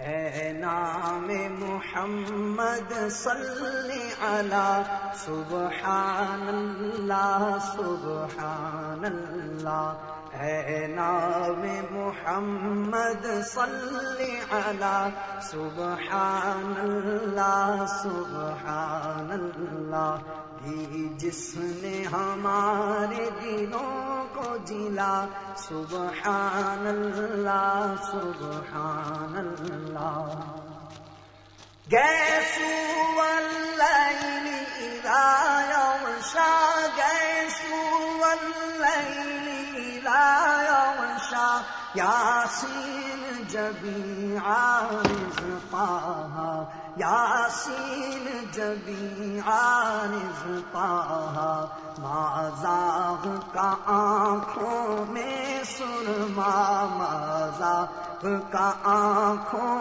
اے نام محمد صلی علی سبحان اللہ سبحان اللہ، اے نام محمد صلی علی سبحان اللہ سبحان اللہ، جس نے ہمارے دلوں کو جلا سبحان اللہ سبحان اللہ، گیس واللیل اذا یغشا، گیس واللیل اذا یغشا، یاسین جمیعا رزقاہا، یاسین جمیعا رزقاہا، ما زاغ کا آنکھوں میں سرما، ما زاغ کا آنکھوں